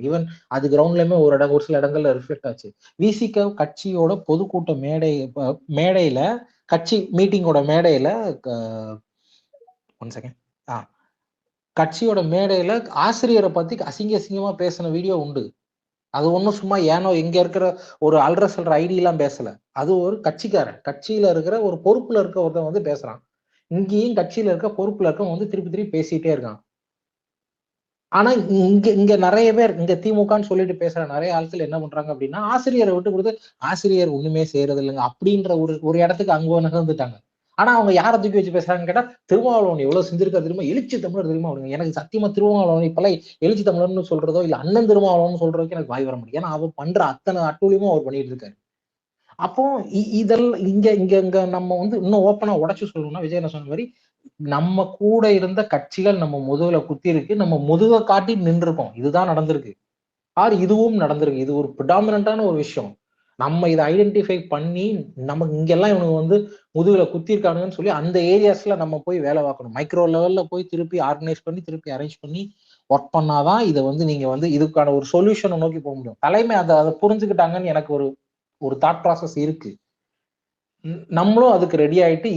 Even அது கிரவுண்ட்லயுமே ஒரு சில இடங்கள்ல ரிஃப்ளெக்ட் ஆச்சு. விசிக கட்சியோட பொதுக்கூட்ட மேடையில கட்சி மீட்டிங்கோட மேடையில ஒன் செகண்ட் கட்சியோட மேடையில ஆசிரியரை பத்தி அசிங்கமா பேசின வீடியோ உண்டு. அது ஒன்றும் சும்மா ஏனோ இங்க இருக்கிற ஒரு அல்ற சொல்ற ஐடி எல்லாம் பேசல. அது ஒரு கட்சியில இருக்கிற ஒரு பொறுப்புல இருக்க ஒருத்தன் வந்து பேசுறான். இங்கேயும் கட்சியில இருக்க பொறுப்புல இருக்க வந்து திருப்பி பேசிட்டே இருக்கான். ஆனா இங்க நிறைய பேர் இங்க திமுகன்னு சொல்லிட்டு பேசுற நிறைய ஆட்கள் என்ன பண்றாங்க அப்படின்னா, ஆசிரியரை விட்டு கொடுத்து ஆசிரியர் ஒண்ணுமே செய்யறது இல்லைங்க அப்படின்ற ஒரு இடத்துக்கு அங்க நகர்ந்துட்டாங்க. ஆனா அவங்க யாரை தூக்கி வச்சு பேசுறாங்கன்னு கேட்டா, திருமாவளவன் எவ்வளவு செஞ்சிருக்கா தெரியுமா, எழுச்சி தமிழர் தெரியுமா அவனுங்க. எனக்கு சத்தியமா திருமாவளவன் இப்பெல்லாம் எழுச்சி தமிழர்னு சொல்றதோ இல்ல அண்ணன் திருமாவளவன் சொல்றதுக்கு எனக்கு வாய் வர முடியும். ஏன்னா அவர் பண்ற அத்தனை அட்டூழியமும் அவர் பண்ணிட்டு இருக்காரு. அப்போ இதெல்லாம் இங்க இங்க இங்க நம்ம வந்து இன்னும் ஓப்பனா உடைச்சு சொல்லணும்னா, விஜய் சொன்ன மாதிரி நம்ம கூட இருந்த கட்சிகள் நம்ம முதுகுல குத்தி இருக்கு, நம்ம முதுக காட்டி நின்றுருக்கோம். இதுதான் நடந்திருக்கு. இதுவும் நடந்திருக்கு. இது ஒரு ப்ரிடாமினன்டான ஒரு விஷயம். நம்ம இதை ஐடென்டிஃபை பண்ணி நமக்கு இங்கெல்லாம் இவனுக்கு வந்து முதுகுல குத்தி இருக்கானுங்கன்னு சொல்லி அந்த ஏரியாஸ்ல நம்ம போய் வேலை பார்க்கணும். மைக்ரோ லெவல்ல போய் திருப்பி ஆர்கனைஸ் பண்ணி திருப்பி அரேஞ்ச் பண்ணி ஒர்க் பண்ணாதான் இதை வந்து நீங்க வந்து இதுக்கான ஒரு சொல்யூஷனை நோக்கி போக முடியும். தலைமை அதை புரிஞ்சுக்கிட்டாங்கன்னு எனக்கு ஒரு தாட் ப்ராசஸ் இருக்கு. நம்மளும் அதுக்கு ரெடி ஆயிட்டு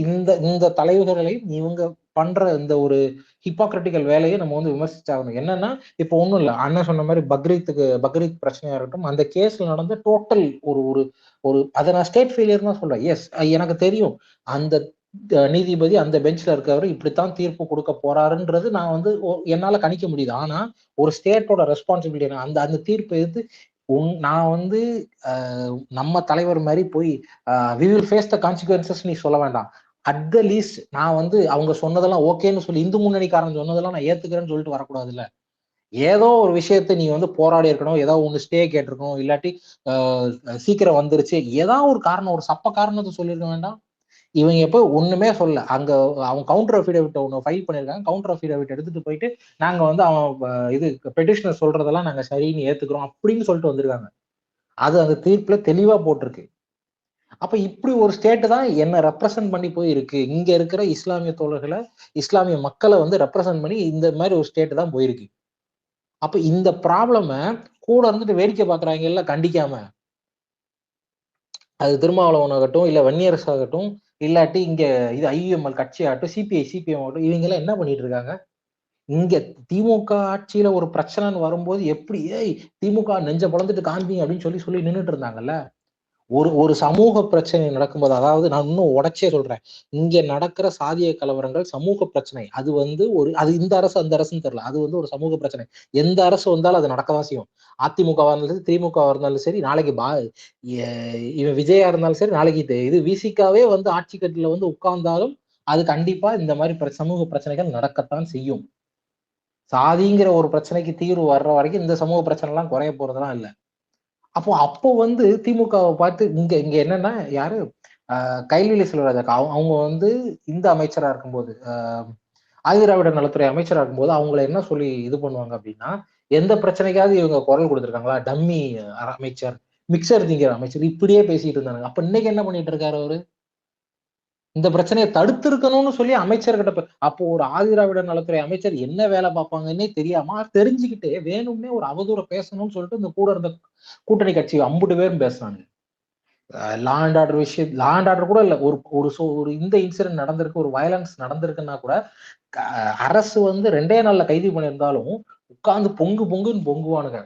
இந்த தலைவர்களை இவங்க பண்ற இந்த ஒரு ஹிப்போக்ரிட்டிக்கல் வேலையை நம்ம வந்து விமர்சிச்சாகணும். என்னன்னா இப்ப ஒண்ணும் இல்ல, அண்ணன் சொன்ன மாதிரி பக்ரீத் பிரச்சனையா இருக்கட்டும், அந்த கேஸ்ல நடந்த டோட்டல் ஒரு அதை நான் ஸ்டேட் ஃபெயிலியர் தான் சொல்றேன். எஸ், எனக்கு தெரியும் அந்த நீதிபதி அந்த பெஞ்ச்ல இருக்கவர் இப்படித்தான் தீர்ப்பு கொடுக்க போறாருன்றது நான் வந்து என்னால கணிக்க முடியுது. ஆனா ஒரு ஸ்டேட்டோட ரெஸ்பான்சிபிலிட்டி அந்த அந்த தீர்ப்பை எடுத்து நான் வந்து நம்ம தலைவர் மாதிரி போய் we will face the consequences நீ சொல்ல வேண்டாம். அட் த லீஸ்ட் நான் வந்து அவங்க சொன்னதெல்லாம் ஓகேன்னு சொல்லி இந்து முன்னணிக்காரன் சொன்னதெல்லாம் நான் ஏத்துக்கிறேன்னு சொல்லிட்டு வரக்கூடாதுல்ல. ஏதோ ஒரு விஷயத்த நீ வந்து போராடி இருக்கணும், ஏதோ ஒண்ணு ஸ்டே கேட்டிருக்கணும், இல்லாட்டி சீக்கிரம் வந்துருச்சு, ஏதாவது ஒரு காரணம், ஒரு சப்ப காரணத்தை சொல்லியிருக்க வேண்டாம். இவங்க எப்போ ஒண்ணுமே சொல்ல, அங்க அவங்க கவுண்டர் அஃபிடவிட் ஒண்ணு ஃபைல் பண்ணிருக்காங்க. கவுண்டர் அஃபிடவிட் எடுத்துட்டு போயிட்டு நாங்க வந்து அவன் இது பெட்டிஷனர் சொல்றதெல்லாம் நாங்க சரின்னு ஏத்துக்கிறோம் அப்படின்னு சொல்லிட்டு வந்திருக்காங்க. அது அந்த தீர்ப்புல தெளிவா போட்டிருக்கு. அப்ப இப்படி ஒரு ஸ்டேட் தான் என்ன ரெப்ரசன்ட் பண்ணி போய் இருக்கு. இங்க இருக்கிற இஸ்லாமிய தோழர்களை, இஸ்லாமிய மக்களை வந்து ரெப்ரசன்ட் பண்ணி இந்த மாதிரி ஒரு ஸ்டேட் தான் போயிருக்கு. அப்ப இந்த ப்ராப்ளம கூட இருந்துட்டு வேடிக்கை பாக்குறாங்க இல்ல, கண்டிக்காம. அது திருமாவளவன் ஆகட்டும், இல்ல வன்னியரசு ஆகட்டும், இல்லாட்டி இங்க இது ஐயுஎம்எல் கட்சி ஆகட்டும், சிபிஎம் ஆகட்டும், இவங்க எல்லாம் என்ன பண்ணிட்டு இருக்காங்க? இங்க திமுக ஆட்சியில ஒரு பிரச்சனைன்னு வரும்போது எப்படி திமுக நெஞ்ச பொழந்துட்டு காண்பீங்க அப்படின்னு சொல்லி நின்றுட்டு இருந்தாங்கல்ல. ஒரு சமூக பிரச்சனை நடக்கும்போது, அதாவது நான் இன்னும் உடைச்சே சொல்றேன், இங்க நடக்கிற சாதிய கலவரங்கள் சமூக பிரச்சனை. அது வந்து அது இந்த அரசு அந்த அரசுன்னு தெரியல, அது வந்து ஒரு சமூக பிரச்சனை. எந்த அரசு வந்தாலும் அது நடக்கதான் செய்யும். அதிமுகவா இருந்தாலும் சரி, திமுகவா இருந்தாலும் சரி, நாளைக்கு இவன் விஜயா இருந்தாலும் சரி, நாளைக்கு இது விசிகாவே வந்து ஆட்சி கட்டில வந்து உட்கார்ந்தாலும் அது கண்டிப்பா இந்த மாதிரி சமூக பிரச்சனைகள் நடக்கத்தான் செய்யும். சாதிங்கிற ஒரு பிரச்சனைக்கு தீர்வு வர்ற வரைக்கும் இந்த சமூக பிரச்சனை எல்லாம் குறைய போறதெல்லாம் இல்லை. அப்போ வந்து திமுகவை பார்த்து இங்க என்னன்னா யாரு கைலிலி செல்வராஜா அவங்க வந்து இந்த அமைச்சரா இருக்கும்போது ஆதிதிராவிட நலத்துறை அமைச்சரா இருக்கும்போது அவங்கள என்ன சொல்லி இது பண்ணுவாங்க அப்படின்னா, எந்த பிரச்சனைக்காவது இவங்க குரல் கொடுத்துருக்காங்களா? டம்மி அமைச்சர், மிக்சர் திங்கிற அமைச்சர், இப்படியே பேசிட்டு இருந்தாங்க. அப்ப இன்னைக்கு என்ன பண்ணிட்டு இருக்காரு அவரு? இந்த பிரச்சனையை தடுத்திருக்கணும்னு சொல்லி அமைச்சர்கிட்ட அப்போ ஒரு ஆதிதிராவிட நலத்துறை அமைச்சர் என்ன வேலை பார்ப்பாங்கன்னே தெரியாம தெரிஞ்சுக்கிட்டே வேணும்னே ஒரு அவதூற பேசணும்னு சொல்லிட்டு இந்த கூட இருந்த கூட்டணி கட்சி 50 பேரும் பேசுறாங்க. லா அண்ட் ஆர்டர் விஷயம், லா அண்ட் ஆர்டர் கூட இல்ல, ஒரு இந்த இன்சிடென்ட் நடந்திருக்கு, ஒரு வயலன்ஸ் நடந்திருக்குன்னா கூட அரசு வந்து 2 நாள்ல கைது பண்ணியிருந்தாலும் உட்கார்ந்து பொங்குன்னு பொங்குவானுங்க.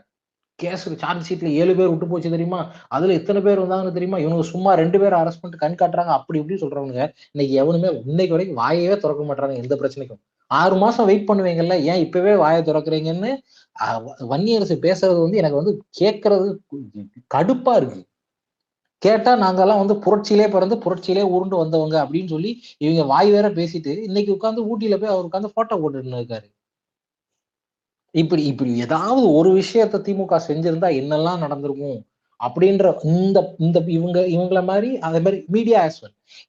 கேஸுக்கு சார்ஜ் ஷீட்ல 7 பேர் விட்டு போச்சு தெரியுமா, அதுல இத்தனை பேர் வந்தாங்கன்னு தெரியுமா, இவனுக்கு சும்மா 2 பேரை அரெஸ்ட் பண்ணிட்டு கண் காட்டுறாங்க அப்படி இப்படி சொல்றவனுங்க இன்னைக்கு எவனுமே இன்னைக்கு வரைக்கும் வாயவே திறக்க மாட்டாங்க எந்த பிரச்சனைக்கும். 6 மாசம் வெயிட் பண்ணுவீங்கல்ல, ஏன் இப்பவே வாயை திறக்கிறீங்கன்னு வன்னியரசு பேசுறது வந்து எனக்கு வந்து கேட்கறது கடுப்பா இருக்கு. கேட்டா நாங்கெல்லாம் வந்து புரட்சியிலே பிறந்து புரட்சியிலே உருண்டு வந்தவங்க அப்படின்னு சொல்லி இவங்க வாய் வேற பேசிட்டு இன்னைக்கு உட்காந்து ஊட்டியில போய் அவர் உட்காந்து போட்டோ போட்டுட்டு இருக்காரு. இப்படி ஏதாவது ஒரு விஷயத்த திமுக செஞ்சிருந்தா என்னெல்லாம் நடந்திருக்கும் அப்படின்ற இந்த இந்த இவங்கள மாதிரி அதே மாதிரி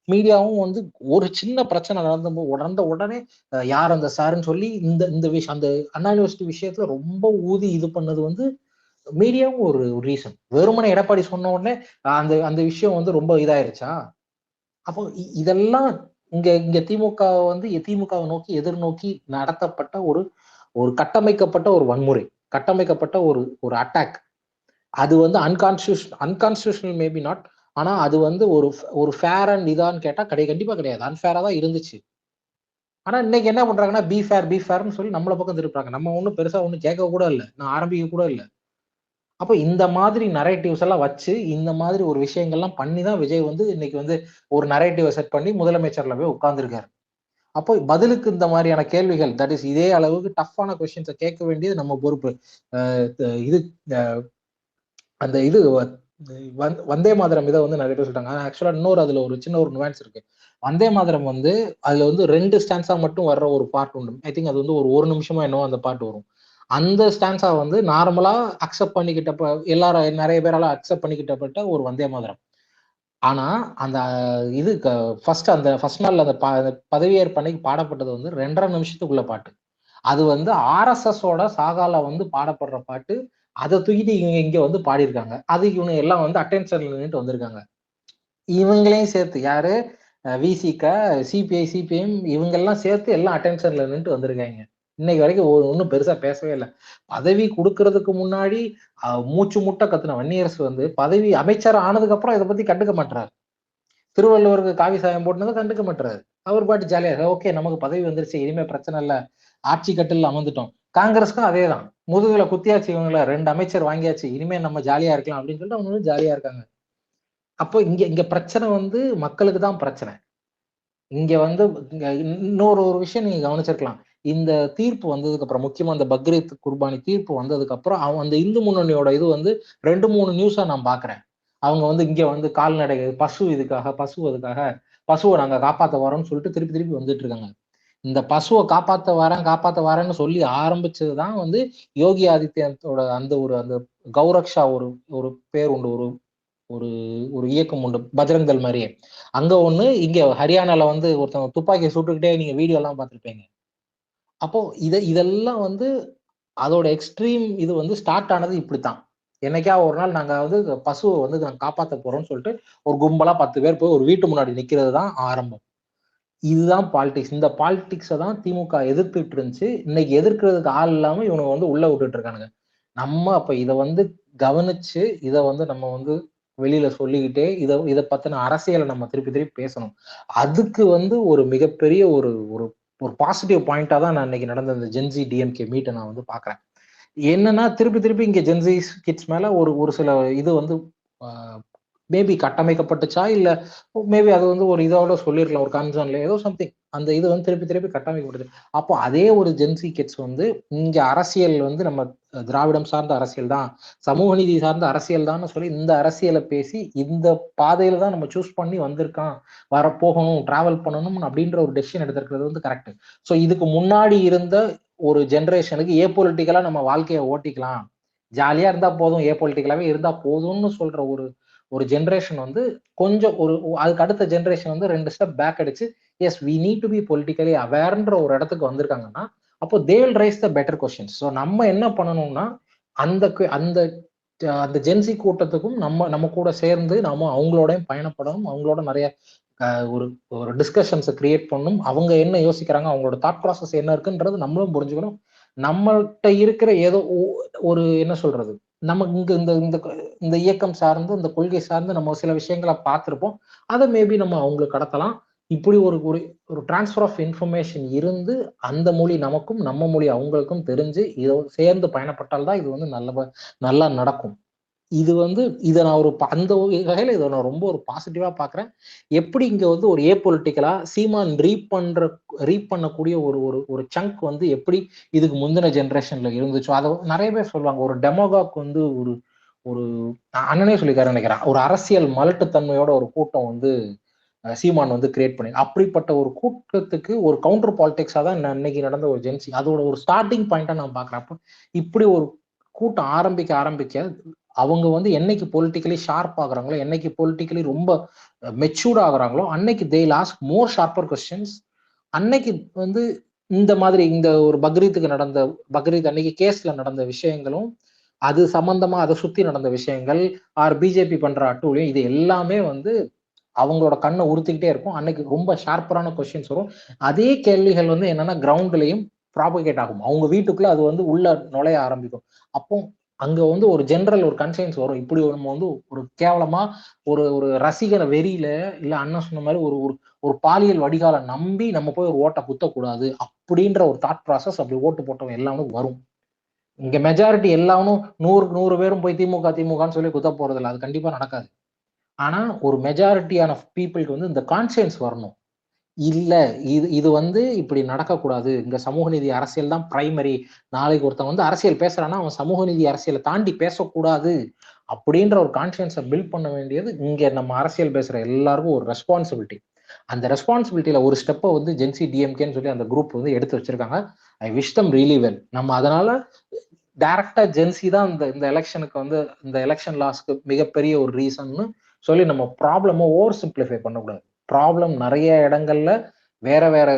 மீடியாவும் வந்து ஒரு சின்ன பிரச்சனை நடந்த உடனே யார் அந்த சாருன்னு சொல்லி இந்த விஷயம் அந்த அண்ணா யூனிவர்சிட்டி விஷயத்துல ரொம்ப ஊதி இது பண்ணது வந்து மீடியாவும் ஒரு ரீசன். வெறுமனே எடப்பாடி சொன்ன உடனே அந்த அந்த விஷயம் வந்து ரொம்ப இதாயிருச்சா? அப்போ இதெல்லாம் இங்க திமுகவை நோக்கி எதிர்நோக்கி நடத்தப்பட்ட ஒரு கட்டமைக்கப்பட்ட ஒரு வன்முறை. கட்டமைக்கப்பட்ட ஒரு ஒரு அட்டாக். அது வந்து அன்கான்ஸ்டியூஷனல் மேபி நாட், ஆனா அது வந்து ஒரு ஃபேர் அண்ட் இதான்னு கேட்டா கண்டிப்பா கிடையாது, அன்ஃபேரா தான் இருந்துச்சு. ஆனா இன்னைக்கு என்ன பண்றாங்கன்னா பி ஃபேர்னு சொல்லி நம்மள பக்கம் திருப்புறாங்க. நம்ம ஒன்றும் பெருசா ஒன்றும் கேட்க கூட இல்லை, நான் ஆரம்பிக்க கூட இல்லை. அப்ப இந்த மாதிரி நரேட்டிவ்ஸ் எல்லாம் வச்சு இந்த மாதிரி ஒரு விஷயங்கள்லாம் பண்ணி தான் விஜய் வந்து இன்னைக்கு வந்து ஒரு நரேட்டிவை செட் பண்ணி முதலமைச்சர்ல போய் உட்கார்ந்துருக்காரு. அப்போ பதிலுக்கு இந்த மாதிரியான கேள்விகள், தட் இஸ் இதே அளவுக்கு டஃப்பான கொஸ்டின்ஸை கேட்க வேண்டியது நம்ம பொறுப்பு. இது அந்த இது வந்தே மாதரம் இதை வந்து நிறைய பேர் சொல்லிட்டாங்க. ஆக்சுவலா இன்னொரு அதுல ஒரு சின்ன ஒரு நுவான்ஸ் இருக்கு. வந்தே மாதரம் வந்து அதுல வந்து 2 ஸ்டான்ஸா மட்டும் வர்ற ஒரு பார்ட் உண்டு. ஐ திங்க் அது வந்து ஒரு நிமிஷமா என்னவோ அந்த பார்ட் வரும். அந்த ஸ்டான்ஸா வந்து நார்மலா அக்செப்ட் பண்ணிக்கிட்டப்ப எல்லாரும் நிறைய பேரால அக்செப்ட் பண்ணிக்கிட்டப்பட்ட ஒரு வந்தே மாதரம். ஆனா அந்த இது ஃபர்ஸ்ட் நாள்ல அந்த பதவியேற்பு அன்னைக்கு பாடப்பட்டது வந்து 2.5 நிமிஷத்துக்குள்ள பாட்டு. அது வந்து RSS ஓட சாகால வந்து பாடப்படுற பாட்டு. அதை தூக்கிட்டு இங்க வந்து பாடியிருக்காங்க. அது இவங்க எல்லாம் வந்து அட்டென்ஷன்ல நின்றுட்டு வந்திருக்காங்க. இவங்களையும் சேர்த்து யாரு விசிக, சிபிஐ, சிபிஎம் இவங்க எல்லாம் சேர்த்து எல்லாம் அட்டென்ஷன்ல நின்றுட்டு வந்திருக்காங்க. இன்னைக்கு வரைக்கும் ஒன்றும் பெருசா பேசவே இல்லை. பதவி கொடுக்கறதுக்கு முன்னாடி மூச்சு முட்டை கத்துன வன்னியரசு வந்து பதவி அமைச்சர் ஆனதுக்கு அப்புறம் இதை பத்தி கண்டுக்க மாட்டாரு. திருவள்ளுவருக்கு காவி சாயம் போட்டுனதை கண்டுக்க மாட்டாரு. அவர் பாட்டு ஜாலியா ஓகே நமக்கு பதவி வந்துருச்சு, இனிமே பிரச்சனை இல்ல, ஆட்சி கட்டில் அமர்ந்துட்டோம். காங்கிரஸ்க்கும் அதே தான், முதுகுல குத்தியாச்சு இவங்கள 2 அமைச்சர் வாங்கியாச்சு, இனிமே நம்ம ஜாலியா இருக்கலாம் அப்படின்னு சொல்லிட்டு அவங்க ஜாலியா இருக்காங்க. அப்போ இங்க பிரச்சனை வந்து மக்களுக்கு தான் பிரச்சனை. இங்க வந்து இன்னொரு விஷயம் நீங்க கவனிச்சிருக்கலாம். இந்த தீர்ப்பு வந்ததுக்கு அப்புறம், முக்கியமா இந்த பக்ரீத் குர்பானி தீர்ப்பு வந்ததுக்கு அப்புறம் அந்த இந்து முன்னணியோட இது வந்து 2-3 நியூஸா நான் பாக்குறேன். அவங்க வந்து இங்க வந்து கால்நடை பசுவை நாங்க காப்பாத்த வரோம்னு சொல்லிட்டு திருப்பி திருப்பி வந்துட்டு இருக்காங்க. இந்த பசுவை காப்பாத்த வரேன்னு சொல்லி ஆரம்பிச்சதுதான் வந்து யோகி ஆதித்யநாத்தோட அந்த கௌரக்ஷா ஒரு பேர் உண்டு, ஒரு ஒரு ஒரு இயக்கம் உண்டு, பஜ்ரங் மாதிரியே. அங்க ஒண்ணு, இங்க ஹரியானால வந்து ஒருத்தவங்க துப்பாக்கியை சுட்டுக்கிட்டே நீங்க வீடியோ எல்லாம் பார்த்திருப்பீங்க. அப்போ இதெல்லாம் வந்து அதோட எக்ஸ்ட்ரீம் இது வந்து ஸ்டார்ட் ஆனது இப்படித்தான். என்னைக்கா ஒரு நாள் நாங்க வந்து பசுவை வந்து நாங்க காப்பாத்த போறோம்னு சொல்லிட்டு ஒரு கும்பலா 10 பேர் போய் ஒரு வீட்டு முன்னாடி நிக்கிறது தான் ஆரம்பம். இதுதான் பாலிடிக்ஸ். இந்த பாலிடிக்ஸை தான் திமுக எதிர்த்துட்டு இருந்துச்சு. இன்னைக்கு எதிர்க்கிறதுக்கு ஆள் இல்லாம இவனுங்க வந்து உள்ள விட்டுட்டு இருக்கானுங்க. நம்ம அப்ப இதை வந்து கவனிச்சு இதை வந்து நம்ம வந்து வெளியில சொல்லிக்கிட்டே இதை பத்தின அரசியலை நம்ம திருப்பி திருப்பி பேசணும். அதுக்கு வந்து ஒரு மிகப்பெரிய ஒரு ஒரு ஒரு பாசிட்டிவ் பாயிண்டா தான் நான் இன்னைக்கு நடந்த இந்த ஜென்சி டிஎம்கே மீட்டை நான் வந்து பாக்குறேன். என்னன்னா திருப்பி திருப்பி இங்க ஜென்சி கிட்ஸ் மேல ஒரு சில இது வந்து மேபி கட்டமைக்கப்பட்டுச்சா, இல்ல மேபி அது வந்து ஒரு இதோட சொல்லிருக்கலாம், ஒரு கன்சர்ன்ல ஏதோ சம்திங், அந்த இது வந்து திருப்பி திருப்பி கட்டமைக்கப்பட்டது. அப்போ அதே ஒரு ஜென்சி கிட்ஸ் வந்து இங்க அரசியல் வந்து நம்ம திராவிடம் சார்ந்த அரசியல் தான், சமூக நீதி சார்ந்த அரசியல் தான் சொல்லி இந்த அரசியலை பேசி இந்த பாதையில தான் நம்ம சூஸ் பண்ணி வந்திருக்கான், வரப்போகணும், டிராவல் பண்ணணும் அப்படின்ற ஒரு டெசிஷன் எடுத்திருக்கிறது வந்து கரெக்ட். ஸோ இதுக்கு முன்னாடி இருந்த ஒரு ஜென்ரேஷனுக்கு ஏ பொலிட்டிக்கலா நம்ம வாழ்க்கையை ஓட்டிக்கலாம், ஜாலியா இருந்தா போதும், ஏ பொலிட்டிக்கலாவே இருந்தா போதும்னு சொல்ற ஒரு ஜென்ரேஷன் வந்து கொஞ்சம் அதுக்கு அடுத்த ஜென்ரேஷன் வந்து 2 ஸ்டெப் பேக் அடிச்சு as we need to be politically அவேர்ன்ற ஒரு இடத்துக்கு வந்திருக்காங்கன்னா அப்போ they will rise the better questions. So நம்ம என்ன பண்ணணும்னா அந்த அந்த அந்த ஜென்சி கூட்டத்துக்கும் நம்ம கூட சேர்ந்து நம்ம அவங்களோடயும் பயணப்படணும், அவங்களோட நிறைய ஒரு ஒரு டிஸ்கஷன்ஸை கிரியேட் பண்ணணும். அவங்க என்ன யோசிக்கிறாங்க, அவங்களோட தாட் ப்ராசஸ் என்ன இருக்குன்றது நம்மளும் புரிஞ்சுக்கணும். நம்மள்கிட்ட இருக்கிற ஏதோ ஒரு என்ன சொல்றது, நமக்கு இங்க இந்த இந்த இயக்கம் சார்ந்து இந்த கொள்கை சார்ந்து நம்ம சில விஷயங்களை பார்த்திருப்போம், அதை மேபி நம்ம அவங்களுக்கு கடத்தலாம். இப்படி ஒரு ஒரு டிரான்ஸ்ஃபர் ஆஃப் இன்ஃபர்மேஷன் இருந்து அந்த மொழி நமக்கும் நம்ம மொழி அவங்களுக்கும் தெரிஞ்சு இதை சேர்ந்து பயணப்பட்டால் தான் இது வந்து நல்லா நடக்கும். இது வந்து இதை நான் அந்த வகையில இதை நான் ரொம்ப ஒரு பாசிட்டிவா பாக்குறேன். எப்படி இங்க வந்து ஒரு ஏ பொலிட்டிக்கலா சீமான் ரீப் பண்ணக்கூடிய ஒரு சங்க் வந்து எப்படி இதுக்கு முந்தின ஜென்ரேஷன்ல இருந்துச்சோ, அதை நிறைய பேர் சொல்லுவாங்க, ஒரு டெமோகாக் வந்து ஒரு ஒரு அண்ணனே சொல்லிக்காரு நினைக்கிறேன், ஒரு அரசியல் மலட்டுத்தன்மையோட ஒரு கூட்டம் வந்து சீமான் வந்து கிரியேட் பண்ணி, அப்படிப்பட்ட ஒரு கூட்டத்துக்கு ஒரு கவுண்டர் பாலிடிக்ஸா தான் இன்னைக்கு நடந்த ஒரு ஜென்சி அதோட ஒரு ஸ்டார்டிங் பாயிண்டா நான் பாக்குறேன். அப்போ இப்படி ஒரு கூட்டம் ஆரம்பிக்க அவங்க வந்து என்னைக்கு பொலிட்டிக்கலி ஷார்ப் ஆகுறாங்களோ, என்னைக்கு பொலிட்டிக்கலி ரொம்ப மெச்சூர்ட் ஆகுறாங்களோ, அன்னைக்கு they lost more sharper questions. அன்னைக்கு வந்து இந்த மாதிரி இந்த ஒரு பக்ரீத் அன்னைக்கு கேஸ்ல நடந்த விஷயங்களும், அது சம்பந்தமா அதை சுத்தி நடந்த விஷயங்கள், பிஜேபி பண்ற அட்டூழியம், இது எல்லாமே வந்து அவங்களோட கண்ணை உறுத்திக்கிட்டே இருக்கும். அன்னைக்கு ரொம்ப ஷார்ப்பரான கொஸ்டின்ஸ் வரும். அதே கேள்விகள் வந்து என்னன்னா கிரவுண்ட்லயும் ப்ராபகேட் ஆகும். அவங்க வீட்டுக்குள்ள அது வந்து உள்ள நுழைய ஆரம்பிக்கும். அப்போ அங்க வந்து ஒரு ஜெனரல் ஒரு கன்சைன்ஸ் வரும். இப்படி நம்ம வந்து ஒரு கேவலமா ஒரு ஒரு ரசிகர வெறியில இல்ல அண்ணன் சொன்ன மாதிரி ஒரு ஒரு பாலியல் வடிகால நம்பி நம்ம போய் ஒரு ஓட்டை குத்தக்கூடாது அப்படின்ற ஒரு தாட் ப்ராசஸ் அப்படி ஓட்டு போட்டவங்க எல்லாரும் வரும். இங்க மெஜாரிட்டி எல்லாரும் 100 பேரும் போய் திமுகன்னு சொல்லி குத்த போறது இல்லை. அது கண்டிப்பா நடக்காது. ஆனா ஒரு மெஜாரிட்டியான பீப்புளுக்கு வந்து இந்த கான்சியன்ஸ் வரணும். இல்ல இது வந்து இப்படி நடக்கக்கூடாது. இங்க சமூக நீதி அரசியல் தான் பிரைமரி. நாளைக்கு ஒருத்தன் வந்து அரசியல் பேசுறான்னா அவன் சமூக நீதி அரசியலை தாண்டி பேசக்கூடாது அப்படின்ற ஒரு கான்சியன்ஸை பில்ட் பண்ண வேண்டியது இங்க நம்ம அரசியல் பேசுற எல்லாருக்கும் ஒரு ரெஸ்பான்சிபிலிட்டி. அந்த ரெஸ்பான்சிபிலிட்டியில ஒரு ஸ்டெப்பை வந்து ஜென்சி டிஎம்கேன்னு சொல்லி அந்த குரூப் வந்து எடுத்து வச்சிருக்காங்க. ஐ விஷ் தம் ரியலி வெல். நம்ம அதனால டைரக்டா ஜென்சி தான் இந்த எலெக்ஷனுக்கு வந்து இந்த எலெக்ஷன் லாஸ்க்கு மிகப்பெரிய ஒரு ரீசன்னு சொல்லி நம்ம ப்ராப்ளமை ஓவர் சிம்பிளிஃபை பண்ணக்கூடாது. ப்ராப்ளம் நிறைய இடங்கள்ல வேற வேற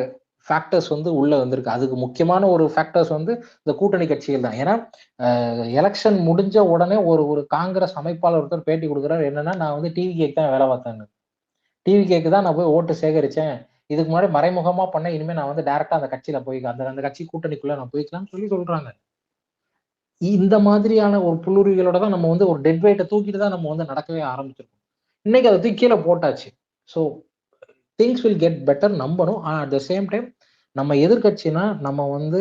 ஃபேக்டர்ஸ் வந்து உள்ள வந்திருக்கு. அதுக்கு முக்கியமான ஒரு ஃபேக்டர்ஸ் வந்து இந்த கூட்டணி கட்சிகள் தான். ஏன்னா எலெக்ஷன் முடிஞ்ச உடனே ஒரு காங்கிரஸ் அமைப்பாளர் ஒருத்தர் பேட்டி கொடுக்குறாரு. என்னன்னா, நான் வந்து டிவி கேக்கு தான் வேலை பார்த்தேன்னு. டிவி கேக்கு தான் நான் போய் ஓட்டு சேகரிச்சேன். இதுக்கு முன்னாடி மறைமுகமா பண்ண, இனிமே நான் வந்து டைரக்டா அந்த கட்சியில போய் அந்த கட்சி கூட்டணிக்குள்ள நான் போய்க்கலாம்னு சொல்லி சொல்றாங்க. இந்த மாதிரியான ஒரு புல்லுரிகளோட தான் நம்ம வந்து ஒரு டெட் வெயிட்டை தூக்கிட்டு தான் நம்ம வந்து நடக்கவே ஆரம்பிச்சிருக்கோம். இன்னைக்கு அதை தூக்கி கீழே போட்டாச்சு. So things will get better நம்பணும். அட் த சேம் டைம் நம்ம எதிர்கட்சினா நம்ம வந்து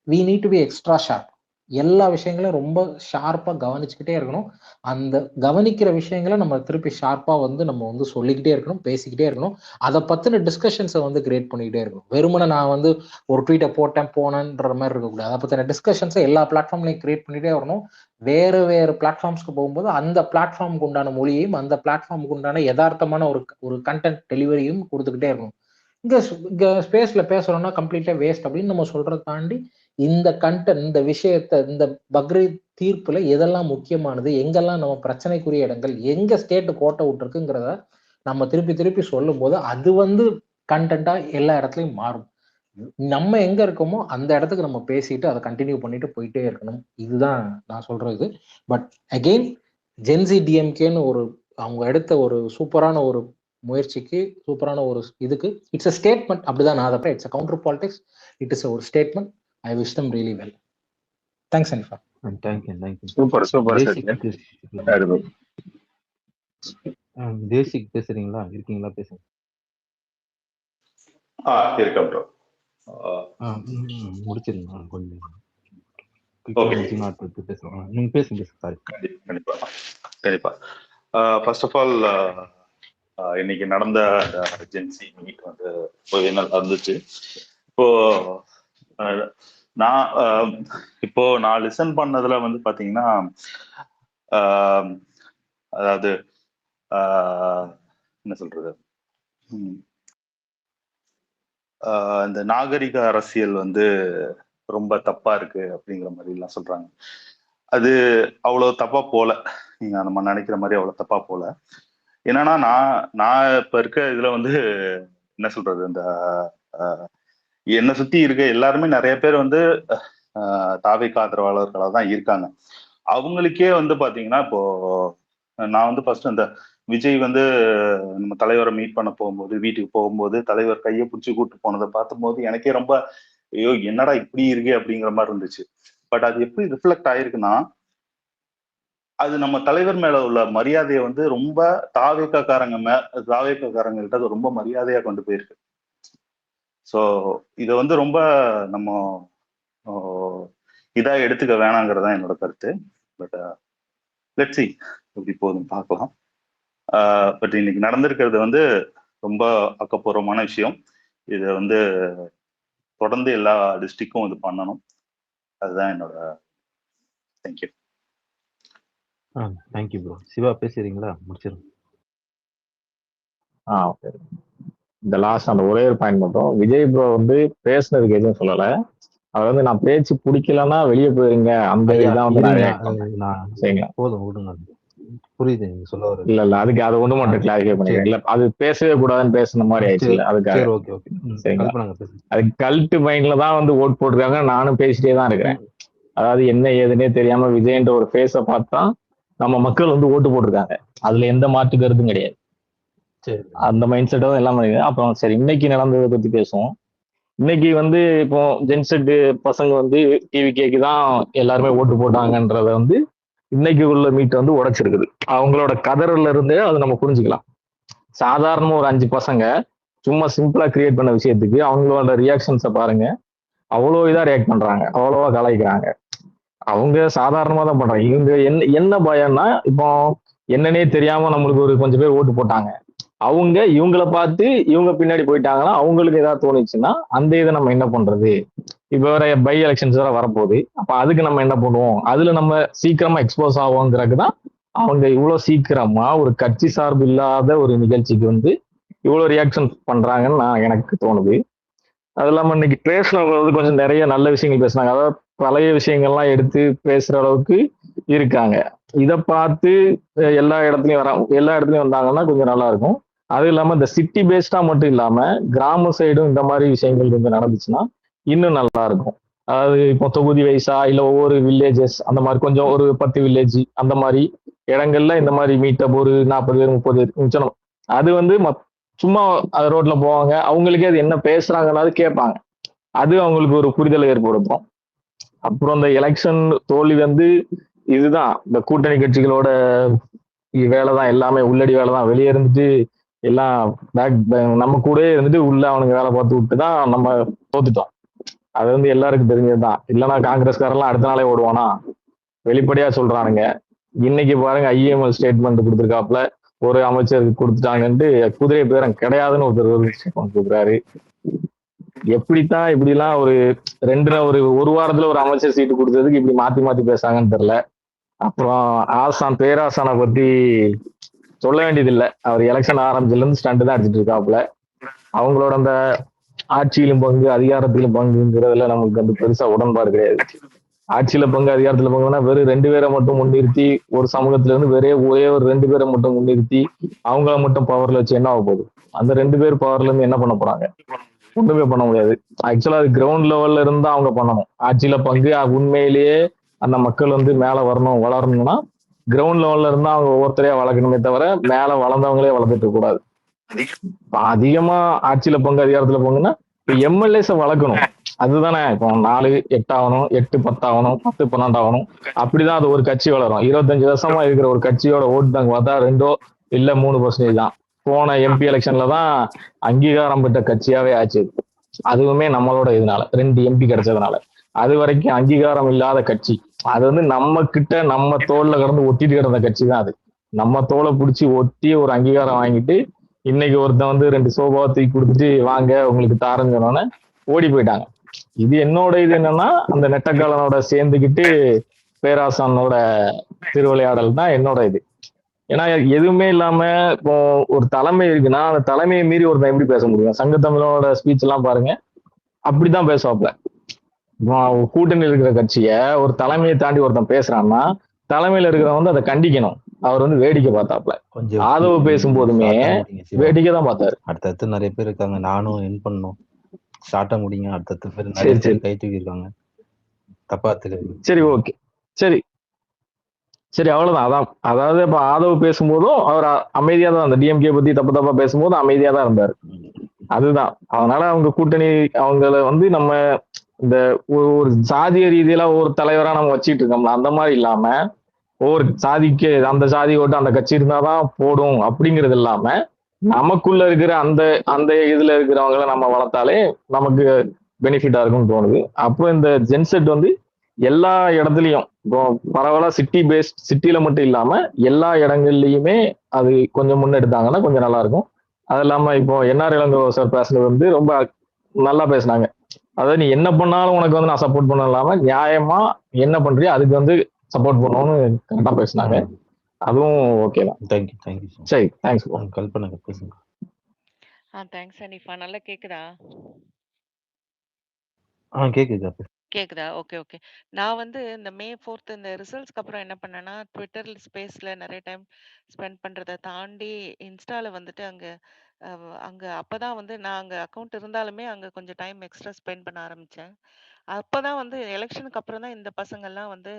we need to be extra sharp. எல்லா விஷயங்களையும் ரொம்ப ஷார்ப்பா கவனிச்சுக்கிட்டே இருக்கணும். அந்த கவனிக்கிற விஷயங்களை நம்ம திருப்பி ஷார்ப்பா வந்து நம்ம வந்து சொல்லிக்கிட்டே இருக்கணும், பேசிக்கிட்டே இருக்கணும். அதை பத்தின டிஸ்கஷன்ஸை வந்து கிரியேட் பண்ணிக்கிட்டே இருக்கணும். வெறுமனை நான் வந்து ஒரு ட்வீட்டை போனேன்ற மாதிரி இருக்கக்கூடாது. அதை பத்தின டிஸ்கஷன்ஸை எல்லா பிளாட்ஃபார்ம்லையும் கிரியேட் பண்ணிட்டே வரணும். வேறு பிளாட்ஃபார்ம்ஸ்க்கு போகும்போது அந்த பிளாட்ஃபார்முக்கு உண்டான மொழியையும் அந்த பிளாட்ஃபார்முக்கு உண்டான யதார்த்தமான ஒரு கண்டென்ட் டெலிவரியும் கொடுத்துக்கிட்டே இருக்கணும். இங்க ஸ்பேஸ்ல பேசுறோம்னா கம்ப்ளீட்டா வேஸ்ட் அப்படின்னு நம்ம சொல்றதை தாண்டி இந்த கண்டென்ட், இந்த விஷயத்த, இந்த பக்ரீத் தீர்ப்புல எதெல்லாம் முக்கியமானது, எங்கெல்லாம் நம்ம பிரச்சனைக்குரிய இடங்கள், எங்க ஸ்டேட் கோட்டை விட்டுருக்குங்கிறத நம்ம திருப்பி திருப்பி சொல்லும் போது அது வந்து கண்டென்ட்டா எல்லா இடத்துலயும் மாறும். நம்ம எங்க இருக்கோமோ அந்த இடத்துக்கு நம்ம பேசிட்டு அதை கண்டினியூ பண்ணிட்டு போயிட்டே இருக்கணும். இதுதான் நான் சொல்றது. பட் அகெயின் ஜென்சி டிஎம்கேன்னு அவங்க எடுத்த ஒரு சூப்பரான ஒரு முயற்சிக்கு, சூப்பரான ஒரு இதுக்கு இட்ஸ் அ ஸ்டேட்மெண்ட். அப்படிதான் நான் அதை it's a counter politics. It is ஒரு statement. I wish them really well. Thanks Anifa. Thank you. Super Desik பேசுறீங்களா? இருக்கீங்களா? பேசுங்க. முடிச்சிருங்க கொஞ்சம். நீங்க பேசுங்க. கண்டிப்பா. ஃபர்ஸ்ட் ஆஃப் ஆல் இன்னைக்கு நடந்த ஜென்சி மீட் வந்து நல்லா இருந்துச்சு. நான் லிசன் பண்ணதுல வந்து பாத்தீங்கன்னா, அதாவது என்ன சொல்றது, இந்த நாகரிக அரசியல் வந்து ரொம்ப தப்பா இருக்கு அப்படிங்கிற மாதிரி எல்லாம் சொல்றாங்க. அது அவ்வளவு தப்பா போல, நீங்க நம்ம நினைக்கிற மாதிரி அவ்வளவு தப்பா போல. என்னன்னா, நான் இப்ப இருக்க இதுல வந்து என்ன சொல்றது, இந்த என்னை சுத்தி இருக்க எல்லாருமே நிறைய பேர் வந்து தாவேக்கா ஆதரவாளர்களா தான் இருக்காங்க. அவங்களுக்கே வந்து பாத்தீங்கன்னா, இப்போ நான் வந்து ஃபர்ஸ்ட் அந்த விஜய் வந்து நம்ம தலைவரை மீட் பண்ண போகும்போது, வீட்டுக்கு போகும்போது தலைவர் கையை பிடிச்சி கூட்டு போனதை பார்க்கும்போது எனக்கே ரொம்ப ஐயோ என்னடா இப்படி இருக்கு அப்படிங்கிற மாதிரி இருந்துச்சு. பட் அது எப்படி ரிஃப்ளெக்ட் ஆயிருக்குன்னா, அது நம்ம தலைவர் மேல உள்ள மரியாதையை வந்து ரொம்ப தாவேக்காரங்கள்ட்ட ரொம்ப மரியாதையா கொண்டு போயிருக்கு. ஸோ இதை வந்து ரொம்ப நம்ம இதா எடுத்துக்க வேணாங்கிறதா என்னோட கருத்து. பட் லெட்ஸ் சீ எப்படி போகுதுன்னு பார்க்கலாம். பட் இன்னைக்கு நடந்திருக்கிறது வந்து ரொம்ப ஆக்கப்பூர்வமான விஷயம். இதை வந்து தொடர்ந்து எல்லா டிஸ்ட்ரிக்டும் இது பண்ணணும். அதுதான் என்னோட. தேங்க்யூ. Thank you bro. சிவா பேசுறீங்களா? முடிச்சிருங்க. ஓகே. இந்த லாஸ்ட் அந்த ஒரே ஒரு பாயிண்ட் மட்டும், விஜய் ப்ரோ வந்து பேசுனதுக்கு எதுவும் சொல்லலை. அவர் வந்து நான் பேச்சு பிடிக்கலன்னா வெளியே போயிருங்க அந்த இதான் வந்து சரிங்களா? போதும் விடுங்க, புரியுது நீங்க சொல்ல வர. இல்ல அதுக்கு அது ஒண்ணு மட்டும் கிளாரிஃபை பண்ணிக்கிறேன். இல்ல அது பேசவே கூடாதுன்னு பேசுன மாதிரி ஆயிடுச்சு. அதுக்காக சரிங்களா? அது கல்ட்டு மைண்ட்ல தான் வந்து ஓட் போட்டுருக்காங்க. நானும் பேசிட்டே தான் இருக்கிறேன். அதாவது என்ன ஏதுன்னே தெரியாம விஜய்ன்ற ஒரு ஃபேஸை பார்த்தா நம்ம மக்கள் வந்து ஓட்டு போட்டிருக்காங்க. அதுல எந்த மாற்று கருத்தும் கிடையாது. அந்த மைண்ட் செட்டை தான் எல்லாம் பண்ணிருக்கேன். அப்புறம் சரி, இன்னைக்கு நடந்ததை பத்தி பேசுவோம். இன்னைக்கு வந்து இப்போ ஜென்செட் பசங்க வந்து டிவிகேக்கு தான் எல்லாருமே ஓட்டு போட்டாங்கன்றத வந்து இன்னைக்கு உள்ள மீட் வந்து உடைச்சிருக்குது. அவங்களோட கதறல இருந்தே அதை நம்ம புரிஞ்சுக்கலாம். சாதாரண ஒரு 5 பசங்க சும்மா சிம்பிளா கிரியேட் பண்ண விஷயத்துக்கு அவங்களோட ரியாக்ஷன்ஸை பாருங்க. அவ்வளோ இதா ரியாக்ட் பண்றாங்க, அவ்வளோவா கலாய்க்கிறாங்க. அவங்க சாதாரணமா தான் பண்றாங்க. இவங்க என்ன என்ன பயம்னா, இப்போ என்னன்னே தெரியாம நம்மளுக்கு ஒரு கொஞ்சம் பேர் ஓட்டு போட்டாங்க. அவங்க இவங்களை பார்த்து இவங்க பின்னாடி போயிட்டாங்கன்னா அவங்களுக்கு ஏதாவது தோணுச்சுன்னா அந்த இதை நம்ம என்ன பண்றது? இப்ப வேற பை எலெக்ஷன்ஸ் வேற வரப்போகுது. அப்ப அதுக்கு நம்ம என்ன பண்ணுவோம்? அதுல நம்ம சீக்கிரமா எக்ஸ்போஸ் ஆகுங்கிறதுக்கு தான் அவங்க இவ்வளவு சீக்கிரமா ஒரு கட்சி சார்பு இல்லாத ஒரு நிகழ்ச்சிக்கு வந்து இவ்வளவு ரியாக்ஷன் பண்றாங்கன்னு எனக்கு தோணுது. அது இல்லாம இன்னைக்கு பேசுனவங்க வந்து கொஞ்சம் நிறைய நல்ல விஷயங்கள் பேசுனாங்க. அதாவது பழைய விஷயங்கள்லாம் எடுத்து பேசுற அளவுக்கு இருக்காங்க. இதை பார்த்து எல்லா இடத்துலயும் வந்தாங்கன்னா கொஞ்சம் நல்லா இருக்கும். அது இல்லாம இந்த சிட்டி பேஸ்டா மட்டும் இல்லாம கிராம சைடும் இந்த மாதிரி விஷயங்கள் கொஞ்சம் நடந்துச்சுன்னா இன்னும் நல்லா இருக்கும். அதாவது இப்போ தொகுதி வைஸா இல்ல ஒவ்வொரு வில்லேஜஸ் அந்த மாதிரி கொஞ்சம் ஒரு 10 வில்லேஜ் அந்த மாதிரி இடங்கள்ல இந்த மாதிரி மீட்டப் ஒரு 40 பேர் 30 பேர் மிச்சம். அது வந்து சும்மா ரோட்ல போவாங்க, அவங்களுக்கே அது என்ன பேசுறாங்கன்னாவது கேட்பாங்க. அது அவங்களுக்கு ஒரு புரிதலை ஏற்படுத்தும். அப்புறம் இந்த எலெக்ஷன் தோல்வி வந்து இதுதான் இந்த கூட்டணி கட்சிகளோட வேலைதான், எல்லாமே உள்ளடி வேலைதான். வெளியே இருந்துட்டு எல்லாம் நம்ம கூட இருந்துட்டு உள்ள அவனுக்கு வேலை பார்த்து விட்டு தான் நம்ம தோத்துட்டோம். அது வந்து எல்லாருக்கும் தெரிஞ்சதுதான். இல்லைன்னா காங்கிரஸ்காரெல்லாம் அடுத்த நாளே ஓடுவானா? வெளிப்படையா சொல்றானுங்க. இன்னைக்கு பாருங்க ஐஎம்எல் ஸ்டேட்மெண்ட் கொடுத்துருக்காப்புல, ஒரு அமைச்சருக்கு கொடுத்துட்டாங்கன்ட்டு குதிரை பேரம் கிடையாதுன்னு ஒருத்தர் கொடுக்குறாரு. எப்படித்தான் இப்படிலாம் ஒரு வாரத்துல ஒரு அமைச்சர் சீட்டு கொடுத்ததுக்கு இப்படி மாத்தி மாத்தி பேசாங்கன்னு தெரியல. அப்புறம் பேராசானை பத்தி சொல்ல வேண்டியதில்லை. அவர் எலெக்ஷன் ஆரம்பிச்சதுல இருந்து ஸ்டண்ட் தான் அடிச்சிட்டு இருக்காப்புல. அவங்களோட அந்த ஆட்சியிலும் பங்கு அதிகாரத்திலும் பங்குங்கிறதுல நமக்கு வந்து பெருசா உடன்பாடு கிடையாது. ஆட்சியில பங்கு அதிகாரத்துல பங்குன்னா வெறும் 2 பேரை மட்டும் முன்னிறுத்தி ஒரு சமூகத்துல இருந்து ஒரே ஒரு 2 பேரை மட்டும் முன்னிறுத்தி அவங்கள மட்டும் பவர்ல வச்சு என்ன ஆக போகுது? அந்த 2 பேர் பவர்ல இருந்து என்ன பண்ண போறாங்க? ஒண்ணுமே பண்ண முடியாது. ஆக்சுவலா அது கிரவுண்ட் லெவல்ல இருந்து அவங்க பண்ணணும். ஆட்சியில பங்கு உண்மையிலேயே அந்த மக்கள் வந்து மேல வரணும் வளரணும்னா கிரவுண்ட் லெவல்ல இருந்தா அவங்க ஒவ்வொருத்தரையா வளர்க்கணுமே தவிர மேல வளர்ந்தவங்களே வளர்த்துட்டு கூடாது. அதிகமா ஆட்சியில பங்கு அதிகாரத்துல பங்குன்னா இப்ப எம்எல்ஏஸ வளர்க்கணும். அதுதானே இப்போ 4 8 ஆகணும், 8 10 ஆகணும், 10 12 ஆகணும். அப்படிதான் அது ஒரு கட்சி வளரும். 25 வருஷமா இருக்கிற ஒரு கட்சியோட ஓட் பேங்க் பார்த்தா 2 இல்ல 3% தான். போன எம்பி எலெக்ஷன்ல தான் அங்கீகாரம் பெற்ற கட்சியாவே ஆச்சு. அதுவுமே நம்மளோட இதனால 2 எம்பி கிடைச்சதுனால. அது வரைக்கும் அங்கீகாரம் இல்லாத கட்சி. அது வந்து நம்ம கிட்ட நம்ம தோல்ல கிடந்து ஒட்டிட்டு கிடந்த கட்சி தான் அது. நம்ம தோலை பிடிச்சி ஒட்டி ஒரு அங்கீகாரம் வாங்கிட்டு இன்னைக்கு ஒருத்தன் வந்து 2 சோபாவை தூக்கி கொடுத்துட்டு வாங்க உங்களுக்கு தாரஞ்சோன்னு ஓடி போயிட்டாங்க. இது என்னோட இது என்னன்னா அந்த நெட்டக்காலனோட சேர்ந்துக்கிட்டு பேராசானோட திருவிளையாடல் தான் என்னோட இது. ஏன்னா எதுவுமே இல்லாம இப்போ ஒரு தலைமை இருக்குன்னா அந்த தலைமையை மீறி ஒருத்தன் எப்படி பேச முடியும்? சங்கத்தமிழோட ஸ்பீச் எல்லாம் பாருங்க, அப்படிதான் பேசுவாப்ல. கூட்டணியில் இருக்கிற கட்சிய ஒரு தலைமையை தாண்டி ஒருத்தன் பேசுறான்னா தலைமையில இருக்கிறவன் வந்து அதை கண்டிக்கணும். அவர் வந்து வேடிக்கை பார்த்தாப்ல. கொஞ்சம் ஆதவ பேசும்போதுமே வேடிக்கை தான் பார்த்தாரு. அடுத்தடுத்து நிறைய பேர் இருக்காங்க, நானும் என் பண்ணும் ஷார்ட்டா முடிங்க. அடுத்தடுத்து பேர் நிறைய பேர் கை தூக்கி இருக்காங்க. தப்பா தெரியாது. சரி, ஓகே, சரி அவ்வளவுதான். அதான் அதாவது இப்ப ஆதவ் பேசும்போதும் அவர் அமைதியா தான், அந்த டிஎம்கே பத்தி தப்பா பேசும்போது அமைதியா தான் இருந்தாரு. அதுதான். அதனால அவங்க கூட்டணி அவங்கள வந்து நம்ம இந்த ஒரு சாதிய ரீதியில ஒரு தலைவரா நம்ம வச்சிட்டு இருக்கோம்ல, அந்த மாதிரி இல்லாம ஒவ்வொரு சாதிக்கு அந்த சாதி ஓட்டு அந்த கட்சி இருந்தாதான் போடும் அப்படிங்கிறது இல்லாம நமக்குள்ள இருக்கிற அந்த அந்த இதுல இருக்கிறவங்களை நம்ம வளர்த்தாலே நமக்கு பெனிஃபிட்டா இருக்கும்னு தோணுது. அப்புறம் இந்த ஜென்செட் வந்து எல்லா இடத்துலயும் இப்போ பரவாயில்ல சிட்டியில மட்டும் இல்லாம எல்லா இடங்கள்லயுமே அது கொஞ்சம் முன்னெடுத்தாங்கன்னா கொஞ்சம் நல்லா இருக்கும். அது இல்லாம இப்போ என்ஆர் இளங்கோ சார் பேசுனது வந்து ரொம்ப நல்லா பேசினாங்க. அதாவது நீ என்ன பண்ணாலும் உனக்கு வந்து நான் சப்போர்ட் பண்ண இல்லாம நியாயமா என்ன பண்றியோ அதுக்கு வந்து சப்போர்ட் பண்ணணும்னு கரெக்டா பேசினாங்க. அதுவும் ஓகே தான். தேங்க்யூ. சரி, தேங்க்ஸ். கல்பனா பேசுங்க. தேங்க்ஸ் அனிஃபா. நல்லா கேக்குதா? கேக்குதா? ஓகே. நான் வந்து இந்த மே 4th இந்த ரிசல்ட்ஸ்க்கு அப்புறம் என்ன பண்ணேன்னா, ட்விட்டர் ஸ்பேஸ்ல நிறைய டைம் ஸ்பெண்ட் பண்றத தாண்டி இன்ஸ்டால வந்துட்டு அங்க அப்பதான் வந்து நான் அங்க அக்கவுண்ட் இருந்தாலுமே அங்க கொஞ்சம் டைம் எக்ஸ்ட்ரா ஸ்பெண்ட் பண்ண ஆரம்பிச்சேன். அப்பதான் வந்து எலெக்ஷனுக்கு அப்புறம் தான் இந்த பசங்கள்லாம் வந்து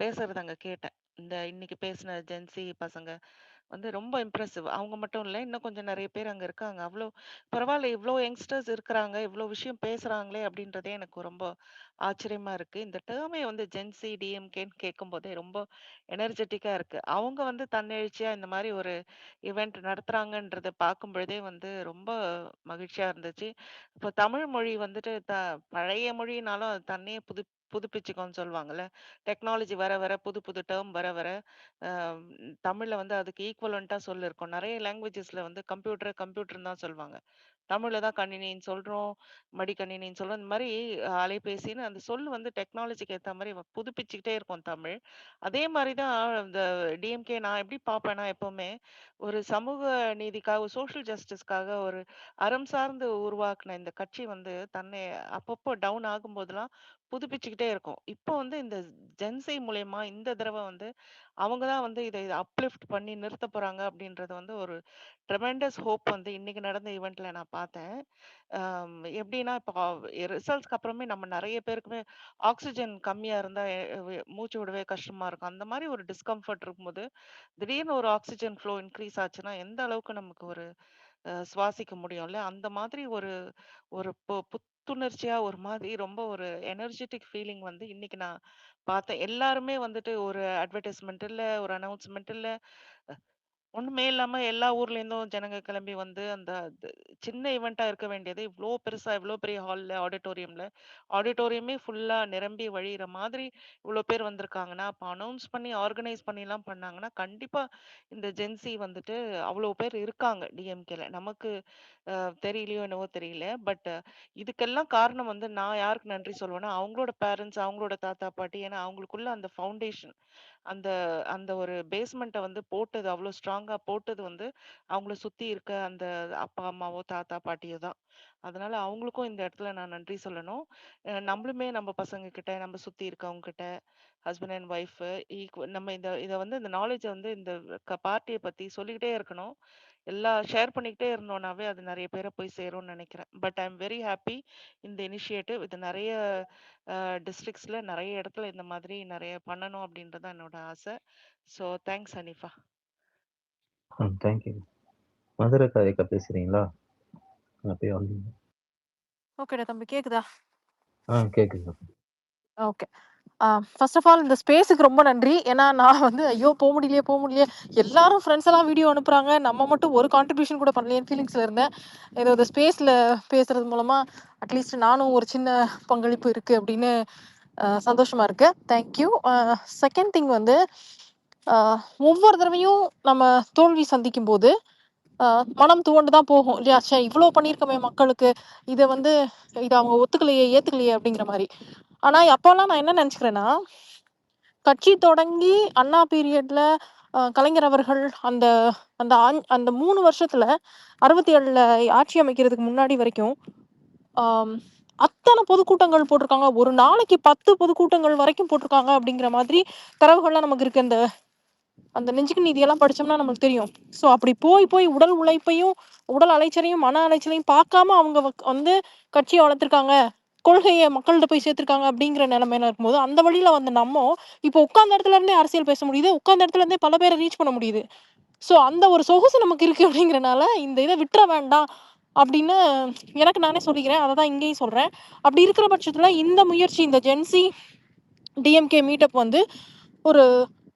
பேசுறது அங்க கேட்டேன். இந்த இன்னைக்கு பேசின ஜென்சி பசங்க வந்து ரொம்ப இம்ப்ரெசிவ். அவங்க மட்டும் இல்ல, இன்னும் கொஞ்சம் நெறைய பேர் அங்க இருக்காங்க. அவ்ளோ பரவால்ல, இவ்ளோ யங்ஸ்டர்ஸ் இருக்கிறாங்க, இவ்ளோ விஷயம் பேசுறாங்களே அப்படின்றதே எனக்கு ரொம்ப ஆச்சரியமா இருக்கு. இந்த டெர்மே வந்து ஜென்சி, டிஎம்கேன்னு கேட்கும்போதே ரொம்ப எனர்ஜெட்டிக்கா இருக்கு. அவங்க வந்து தன்னெழுச்சியா இந்த மாரி ஒரு இவெண்ட் நடத்துறாங்கன்றத பார்க்கும்பொழுதே வந்து ரொம்ப மகிழ்ச்சியா இருந்துச்சு. இப்போ தமிழ் மொழி வந்துட்டு பழைய மொழினாலும் அது தன்னையே புதுப்பிச்சுக்கும்னு சொல்லுவாங்கல்ல. டெக்னாலஜி வர வர புது புது டெர்ம் வர வர அ தமிழ்ல வந்து அதுக்கு ஈக்குவலன்ட்டா சொல் இருக்கும். நெறைய லாங்குவேஜஸ்ல வந்து கம்ப்யூட்டர்ன்னு தான் சொல்லுவாங்க. தமிழ்ல தான் கணினின்னு சொல்றோம், மடிக்கணினின்னு சொல்றோம். இந்த மாரி அலைபேசின்னு அந்த சொல் வந்து டெக்னாலஜிக்கு ஏத்த மாரி புதுப்பிச்சுக்கிட்டே இருக்கும் தமிழ். அதே மாரி தான் இந்த டிஎம்கே நான் எப்படி பார்ப்பேன்னா, எப்பவுமே ஒரு சமூக நீதிக்காக, சோஷியல் ஜஸ்டிஸ்க்காக ஒரு அறம் சார்ந்து உருவாக்குன இந்த கட்சி வந்து தன்னை அப்பப்போ டவுன் ஆகும்போதெல்லாம் புதுப்பிச்சுக்கிட்டே இருக்கும். இப்போ வந்து இந்த ஜென்சி மூலியமா இந்த தடவ வந்து அவங்க தான் வந்து இத அப்லிஃப்ட் பண்ணி நிறுத்த போறாங்க அப்படின்றது வந்து ஒரு ட்ரெமெண்டஸ் ஹோப் வந்து இன்னைக்கு நடந்த ஈவென்ட்ல நான் பார்த்தேன். எப்படின்னா, இப்போ ரிசல்ட்ஸ்க்கு அப்புறமே நம்ம நெறைய பேருக்குமே ஆக்ஸிஜன் கம்மியா இருந்தா மூச்சு விடவே கஷ்டமா இருக்கும். அந்த மாரி ஒரு டிஸ்கம்ஃபர்ட் இருக்கும்போது, திடீர்னு ஒரு ஆக்ஸிஜன் ஃப்ளோ இன்கிரீஸ் ஆச்சுன்னா, எந்த அளவுக்கு நமக்கு ஒரு சுவாசிக்க முடியும்ல. அந்த மாதிரி ஒரு ஒரு புத்துணர்ச்சியா ஒரு மாதிரி ரொம்ப ஒரு எனர்ஜெட்டிக் ஃபீலிங் வந்து இன்னைக்கு நான் பார்த்தேன். எல்லாருமே வந்துட்டு ஒரு அட்வர்டைஸ்மென்ட் இல்ல, ஒரு அனவுன்ஸ்மென்ட் இல்ல. ஒண்ணுமே இல்லாம எல்லா ஊர்லேருந்தும் ஜனங்க கிளம்பி வந்து அந்த சின்ன ஈவென்ட்டா இருக்க வேண்டியது இவ்ளோ பெருசா, இவ்ளோ பெரிய ஹால்ல, ஆடிட்டோரியமே ஃபுல்லா நிரம்பி வழியிற மாதிரி இவ்ளோ பேர் வந்திருக்காங்கன்னா, அப்ப அனவுன்ஸ் பண்ணி, ஆர்கனைஸ் பண்ணிலாம் பண்ணாங்கன்னா, கண்டிப்பா இந்த ஜென்சி வந்துட்டு அவ்ளோ பேர் இருக்காங்க டிஎம்கேல. நமக்கு தெரியலையோ என்னவோ தெரியல. பட் இதுக்கெல்லாம் காரணம் வந்து நான் யாருக்கு நன்றி சொல்லுவேன்னா, அவங்களோட பேரண்ட்ஸ், அவங்களோட தாத்தா, பாட்டி. ஏன்னா அவங்களுக்குள்ள அந்த ஃபவுண்டேஷன் அந்த அந்த ஒரு பேஸ்மெண்ட்ட வந்து போட்டது அவ்ளோ ஸ்ட்ராங்கா போட்டது வந்து, அவங்கள சுத்தி இருக்க அந்த அப்பா, அம்மாவோ, தாத்தா, பாட்டியோ தான். அதனால அவங்களுக்கும் இந்த இடத்துல நான் நன்றி சொல்லணும். நம்மளுமே நம்ம பசங்க கிட்ட, நம்ம சுத்தி இருக்கவங்க கிட்ட, ஹஸ்பண்ட் அண்ட் ஒய்ஃப் நம்ம இத வந்து இந்த நாலேட்ஜ வந்து இந்த பார்ட்டிய பத்தி சொல்லிக்கிட்டே இருக்கணும். ஷேர் பண்ணிக்கிட்டே இருந்தோம்னாவே அது நெறைய பேர போய் சேரும்னு நெனைக்கிறேன். But I am very happy இந்த இனிஷியேட்டிவ். இது நெறைய டிஸ்ட்ரிக்ட்ஸ்ல நெறைய இடத்துல இந்த மாதிரி நெறைய பண்ணணும் அப்படின்றது தான் என்னோட ஆசை. So thanks Hanifa. Thank you. Madurai காரிக்கா பேசுறீங்களா? அப்படியே வந்தீங்க. ஓகேடா தம்பி, கேக்குதா? கேக்குது. ஓகே. ஃபர்ஸ்ட் ஆஃப் ஆல் இந்த ஸ்பேஸுக்கு ரொம்ப நன்றி. ஏன்னா நான் வந்து ஐயோ போக முடியலையே, எல்லாரும் ஃப்ரெண்ட்ஸ் எல்லாம் வீடியோ அனுப்புறாங்க, நம்ம மட்டும் ஒரு கான்ட்ரிபியூஷன் கூட பண்ணலையேன்னு ஃபீலிங்ஸ்ல இருந்தேன். ஏதோ இந்த ஸ்பேஸ்ல பேசுறது மூலமா அட்லீஸ்ட் நானும் ஒரு சின்ன பங்களிப்பு இருக்கு அப்படின்னு சந்தோஷமா இருக்கு. தேங்க்யூ. செகண்ட் திங் வந்து ஒவ்வொரு தடவையும் நம்ம தோல்வி சந்திக்கும் போது மனம் துவண்டு தான் போகும் இல்லையா? ச்சே, இவ்வளோ பண்ணியிருக்கோமே மக்களுக்கு, இதை வந்து இதை அவங்க ஒத்துக்கலையே, ஏத்துக்கலையே அப்படிங்கிற மாதிரி. ஆனா அப்போல்லாம் நான் என்ன நினைச்சுக்கிறேன்னா, கட்சி தொடங்கி அண்ணா பீரியட்ல கலைஞர் அவர்கள் அந்த அந்த அந்த 3 வருஷத்துல 67ல ஆட்சி அமைக்கிறதுக்கு முன்னாடி வரைக்கும் அத்தனை பொதுக்கூட்டங்கள் போட்டிருக்காங்க. ஒரு நாளைக்கு 10 பொதுக்கூட்டங்கள் வரைக்கும் போட்டிருக்காங்க அப்படிங்கிற மாதிரி தரவுகள்லாம் நமக்கு இருக்கு. அந்த அந்த நெஞ்சுக்கு நீதியெல்லாம் படிச்சோம்னா நமக்கு தெரியும். ஸோ அப்படி போய் உடல் உழைப்பையும், உடல் அலைச்சலையும், மன அலைச்சலையும் பார்க்காம அவங்க வந்து கட்சியை வளர்த்துருக்காங்க, கொள்கையை மக்கள்கிட்ட போய் சேர்த்திருக்காங்க அப்படிங்கிற நிலைமையில இருக்கும்போது, அந்த வழியில வந்து நம்ம இப்போ உட்கார்ந்த இடத்துல இருந்தே அரசியல் பேச முடியுது, உட்கார்ந்த இடத்துல இருந்தே பல பேரை ரீச் பண்ண முடியுது. ஸோ அந்த ஒரு சொகுசு நமக்கு இருக்கு அப்படிங்கிறனால இந்த இதை விட்டுற வேண்டாம் அப்படின்னு எனக்கு நானே சொல்லிக்கிறேன். அதை தான் இங்கேயும் சொல்றேன். அப்படி இருக்கிற பட்சத்துல இந்த முயற்சி, இந்த ஜென்சி டிஎம்கே மீட்டப் வந்து ஒரு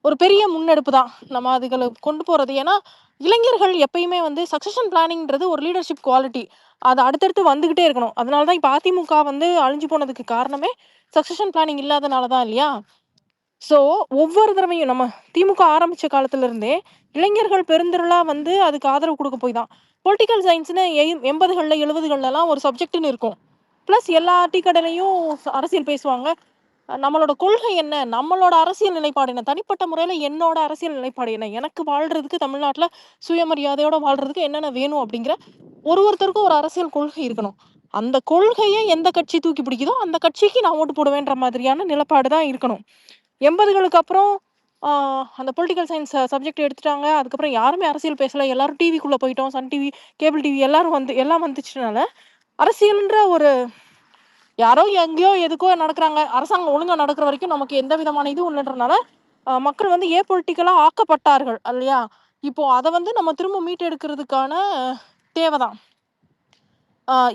ஒரு பெரிய முன்னெடுப்பு தான் நம்ம அதுகளை கொண்டு போறது. ஏன்னா இளைஞர்கள் எப்பயுமே வந்து சக்சஷன் பிளானிங்ன்றது ஒரு லீடர்ஷிப் குவாலிட்டி, அது அடுத்தடுத்து வந்துகிட்டே இருக்கணும். அதனாலதான் இப்ப அதிமுக வந்து அழிஞ்சு போனதுக்கு காரணமே சக்சஷன் பிளானிங் இல்லாதனாலதான் இல்லையா? ஸோ ஒவ்வொரு தடவையும் நம்ம திமுக ஆரம்பிச்ச காலத்துல இருந்தே இளைஞர்கள் பெருந்திரளா வந்து அதுக்கு ஆதரவு கொடுக்க போய் தான். பொலிட்டிக்கல் சயின்ஸ்னு 80களில் 70களிலலாம் ஒரு சப்ஜெக்ட்னு இருக்கும். ப்ளஸ் எல்லா டீக்கடையிலையும் அரசியல் பேசுவாங்க. நம்மளோட கொள்கை என்ன, நம்மளோட அரசியல் நிலைப்பாடு என்ன, தனிப்பட்ட முறையில என்னோட அரசியல் நிலைப்பாடு என்ன, எனக்கு வாழ்றதுக்கு தமிழ்நாட்டுல சுயமரியாதையோட வாழ்றதுக்கு என்னென்ன வேணும் அப்படிங்கிற ஒருத்தருக்கும் ஒரு அரசியல் கொள்கை இருக்கணும். அந்த கொள்கையை எந்த கட்சி தூக்கி பிடிக்குதோ அந்த கட்சிக்கு நான் ஓட்டு போடுவேன்ற மாதிரியான நிலைப்பாடு தான் இருக்கணும். 80களுக்கு அப்புறம் அந்த பொலிட்டிக்கல் சயின்ஸ் சப்ஜெக்ட் எடுத்துட்டாங்க. அதுக்கப்புறம் யாருமே அரசியல் பேசல, எல்லாரும் டிவிக்குள்ள போயிட்டோம். சன் டிவி, கேபிள் டிவி எல்லாம் வந்துச்சுனால அரசியல்ன்ற ஒரு யாரோ எங்கேயோ எதுக்கோ நடக்கிறாங்க, அரசாங்கம் ஒழுங்கா நடக்கிற வரைக்கும் நமக்கு எந்த விதமான இதுவும் இல்லைன்றனால மக்கள் வந்து ஏ பொலிட்டிக்கலா ஆக்கப்பட்டார்கள் இல்லையா? இப்போ அதை வந்து நம்ம திரும்ப மீட்டெடுக்கிறதுக்கான தேவைதான்.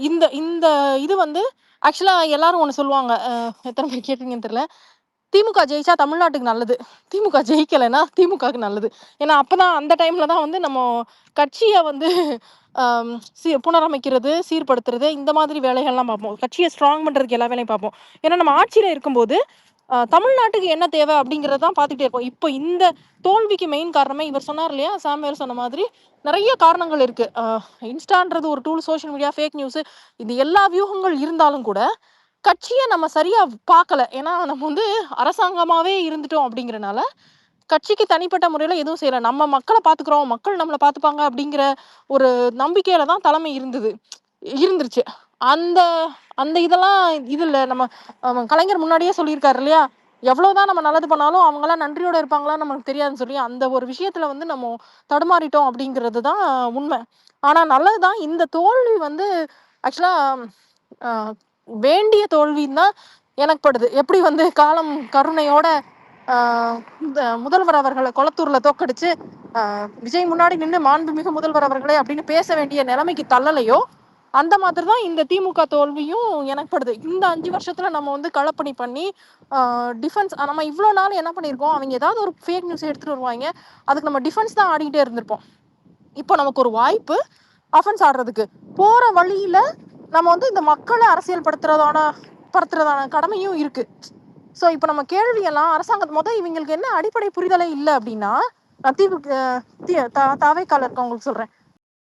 இந்த இந்த இது வந்து ஆக்சுவலா எல்லாரும் ஒண்ணு சொல்லுவாங்க, எத்தனை பேர் கேட்டீங்கன்னு தெரியல. திமுக ஜெயிச்சா தமிழ்நாட்டுக்கு நல்லது, திமுக ஜெயிக்கலைன்னா திமுகவுக்கு நல்லது. ஏன்னா அப்பதான் அந்த டைம்ல தான் வந்து நம்ம கட்சியை வந்து புனரமைக்கிறது, சீர்படுத்துறது, இந்த மாதிரி வேலைகள்லாம் பார்ப்போம். கட்சியை ஸ்ட்ராங் பண்றதுக்கு எல்லா வேலையும் பார்ப்போம். ஏன்னா நம்ம ஆட்சியில இருக்கும்போது தமிழ்நாட்டுக்கு என்ன தேவை அப்படிங்கறத தான் பார்த்துட்டே இருப்போம். இப்போ இந்த தோல்விக்கு மெயின் காரணமே இவர் சொன்னார் இல்லையா, சாமுவேல் சொன்ன மாதிரி நிறைய காரணங்கள் இருக்கு. இன்ஸ்டான்றது ஒரு tool, social media, fake news, இது எல்லா வியூகங்கள் இருந்தாலும் கூட கட்சியை நம்ம சரியா பார்க்கல. ஏன்னா நம்ம வந்து அரசாங்கமாவே இருந்துட்டோம் அப்படிங்கறனால கட்சிக்கு தனிப்பட்ட முறையில எதுவும் செய்யல. நம்ம மக்களை பாத்துக்கிறோம், மக்கள் நம்மளை பாத்துப்பாங்க அப்படிங்கிற ஒரு நம்பிக்கையில தான் தலைமை இருந்துருச்சு. அந்த அந்த இதெல்லாம் இதுல நம்ம கலைஞர் முன்னாடியே சொல்லியிருக்காரு இல்லையா, எவ்வளவுதான் நம்ம நல்லது பண்ணாலும் அவங்க எல்லாம் நன்றியோட இருப்பாங்களான்னு நமக்கு தெரியாதுன்னு சொல்லி, அந்த ஒரு விஷயத்துல வந்து நம்ம தடுமாறிட்டோம் அப்படிங்கிறது தான் உண்மை. ஆனா நல்லதுதான், இந்த தோல்வி வந்து ஆக்சுவலா வேண்டிய தோல்வின்னு தான் எனக்கு படுது. எப்படி வந்து காலம் கருணையோட முதல்வர் அவர்களை கொளத்தூர்ல தோக்கடிச்சு விஜய் முன்னாடி நின்று மாண்புமிகு முதல்வர் அவர்களே அப்படின்னு பேச வேண்டிய நிலைமைக்கு தள்ளலையோ, அந்த மாதிரிதான் இந்த திமுக தோல்வியும் எனக்கு படுது. இந்த 5 வருஷத்துல நம்ம வந்து களப்பணி பண்ணி டிஃபென்ஸ், நம்ம இவ்வளவு நாள் என்ன பண்ணிருக்கோம், அவங்க ஏதாவது ஒரு ஃபேக் நியூஸ் எடுத்துட்டு வருவாங்க, அதுக்கு நம்ம டிஃபென்ஸ் தான் ஆடிக்கிட்டே இருந்திருப்போம். இப்போ நமக்கு ஒரு வாய்ப்பு அஃபென்ஸ் ஆடுறதுக்கு, போற வழியில நம்ம வந்து இந்த மக்களை அரசியல் படுத்துறதான கடமையும் இருக்கு. ஸோ இப்போ நம்ம கேள்வியெல்லாம் அரசாங்கத்து இவங்களுக்கு என்ன அடிப்படை புரிதலே இல்லை அப்படின்னா, நான் தாவேக்கால இருக்கவங்களுக்கு சொல்றேன்,